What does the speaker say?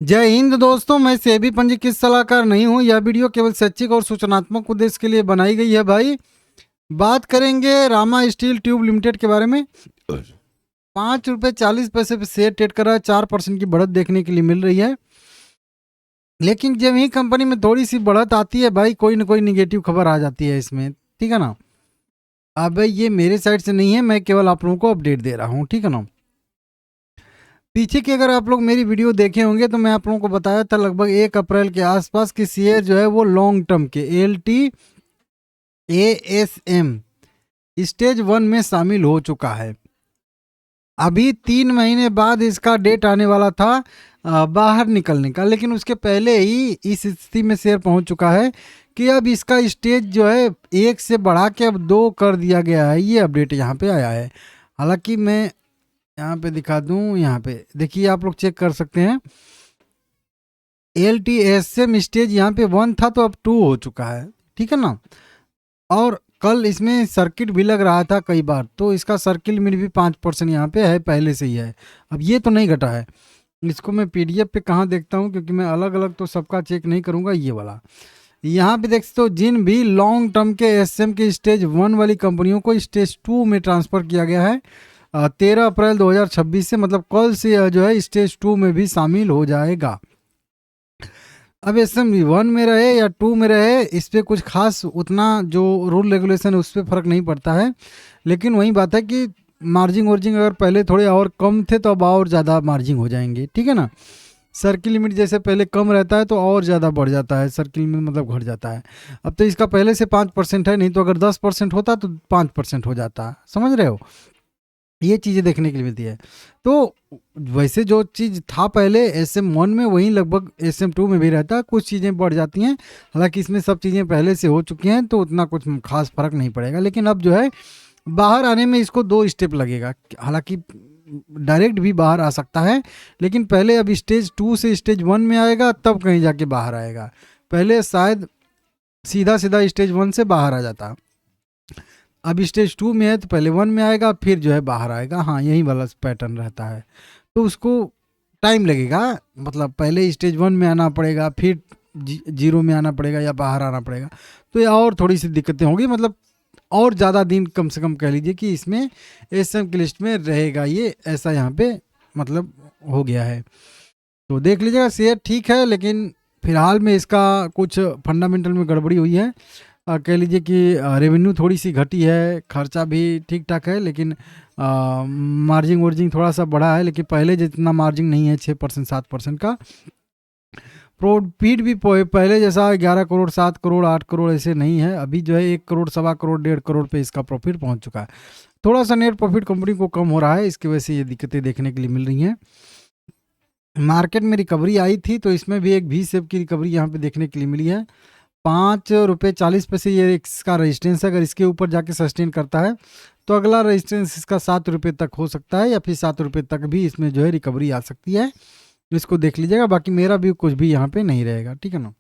जय हिंद दोस्तों, मैं सेबी पंजीकृत सलाहकार नहीं हूं। यह वीडियो केवल शैक्षिक और सूचनात्मक उद्देश्य के लिए बनाई गई है। भाई, बात करेंगे रामा स्टील ट्यूब लिमिटेड के बारे में। 5 रुपये 40 पैसे पे शेयर ट्रेड कर रहा है। 4% की बढ़त देखने के लिए मिल रही है। लेकिन जब ही कंपनी में थोड़ी सी बढ़त आती है भाई, कोई ना कोई निगेटिव खबर आ जाती है इसमें, ठीक है ना। अब ये मेरे साइड से नहीं है, मैं केवल आप लोगों को अपडेट दे रहा हूँ, ठीक है ना। पीछे की अगर आप लोग मेरी वीडियो देखे होंगे तो मैं आप लोगों को बताया था लगभग 1 अप्रैल के आसपास कि शेयर जो है वो लॉन्ग टर्म के LTASM स्टेज 1 में शामिल हो चुका है। अभी 3 महीने बाद इसका डेट आने वाला था बाहर निकलने का, लेकिन उसके पहले ही इस स्थिति में शेयर पहुंच चुका है कि अब इसका स्टेज जो है 1 से बढ़ा के अब 2 कर दिया गया है। ये अपडेट यहाँ पे आया है। हालांकि मैं यहाँ पे दिखा दूं, यहाँ पे देखिए, आप लोग चेक कर सकते हैं। LTASM स्टेज यहाँ पे 1 था तो अब 2 हो चुका है, ठीक है ना। और कल इसमें सर्किट भी लग रहा था कई बार, तो इसका सर्किट लिमिट भी 5% यहाँ पे है, पहले से ही है। अब ये तो नहीं घटा है। इसको मैं PDF पे कहाँ देखता हूँ, क्योंकि मैं अलग अलग तो सबका चेक नहीं करूँगा। ये वाला यहाँ पे देख सकते हो, जिन भी लॉन्ग टर्म के SM के स्टेज 1 वाली कंपनियों को स्टेज 2 में ट्रांसफ़र किया गया है 13 अप्रैल 2026 से, मतलब कल से जो है स्टेज 2 में भी शामिल हो जाएगा। अब SM 1 में रहे या 2 में रहे, इस पर कुछ खास उतना जो रूल रेगुलेशन है उस पर फ़र्क नहीं पड़ता है। लेकिन वही बात है कि मार्जिन वार्जिन अगर पहले थोड़े और कम थे तो अब और ज़्यादा मार्जिन हो जाएंगे, ठीक है ना। सर्किल लिमिट जैसे पहले कम रहता है तो और ज़्यादा बढ़ जाता है, सर्किल लिमिट मतलब घट जाता है। अब तो इसका पहले से 5% है, नहीं तो अगर 10% होता तो 5% हो जाता, समझ रहे हो। ये चीज़ें देखने के लिए मिलती है। तो वैसे जो चीज़ था पहले SM 1 में, वहीं लगभग SM 2 में भी रहता है। कुछ चीज़ें बढ़ जाती हैं, हालांकि इसमें सब चीज़ें पहले से हो चुकी हैं तो उतना कुछ खास फर्क नहीं पड़ेगा। लेकिन अब जो है बाहर आने में इसको 2 स्टेप लगेगा। हालांकि डायरेक्ट भी बाहर आ सकता है, लेकिन पहले अब स्टेज 2 से स्टेज 1 में आएगा, तब कहीं जाके बाहर आएगा। पहले शायद सीधा सीधा स्टेज 1 से बाहर आ जाता। अब स्टेज 2 में है तो पहले 1 में आएगा, फिर जो है बाहर आएगा। हाँ, यही वाला पैटर्न रहता है। तो उसको टाइम लगेगा, मतलब पहले स्टेज 1 में आना पड़ेगा, फिर 0 में आना पड़ेगा या बाहर आना पड़ेगा। तो ये और थोड़ी सी दिक्कतें होंगी, मतलब और ज़्यादा दिन कम से कम कह लीजिए कि इसमें SM की लिस्ट में रहेगा ये, ऐसा यहाँ पे मतलब हो गया है। तो देख लीजिएगा, शेयर ठीक है, लेकिन फिलहाल में इसका कुछ फंडामेंटल में गड़बड़ी हुई है। कह लीजिए कि रेवेन्यू थोड़ी सी घटी है, खर्चा भी ठीक ठाक है, लेकिन मार्जिन वार्जिन थोड़ा सा बढ़ा है, लेकिन पहले जितना मार्जिन नहीं है 6% 7% का। प्रॉफिट भी पहले जैसा 11 करोड़ 7 करोड़ 8 करोड़ ऐसे नहीं है। अभी जो है 1 करोड़ 1.25 करोड़ 1.5 करोड़ पे इसका प्रॉफिट पहुंच चुका है। थोड़ा सा नेट प्रॉफिट कंपनी को कम हो रहा है, इसकी वजह से ये दिक्कतें देखने के लिए मिल रही हैं। मार्केट में रिकवरी आई थी तो इसमें भी एक V शेप की रिकवरी यहाँ पे देखने के लिए मिली है। 5 रुपये 40 पैसे ये इसका रेजिस्टेंस है। अगर इसके ऊपर जाके सस्टेन करता है तो अगला रेजिस्टेंस इसका 7 रुपये तक हो सकता है, या फिर 7 रुपये तक भी इसमें जो है रिकवरी आ सकती है। इसको देख लीजिएगा। बाकी मेरा भी कुछ भी यहाँ पे नहीं रहेगा, ठीक है ना।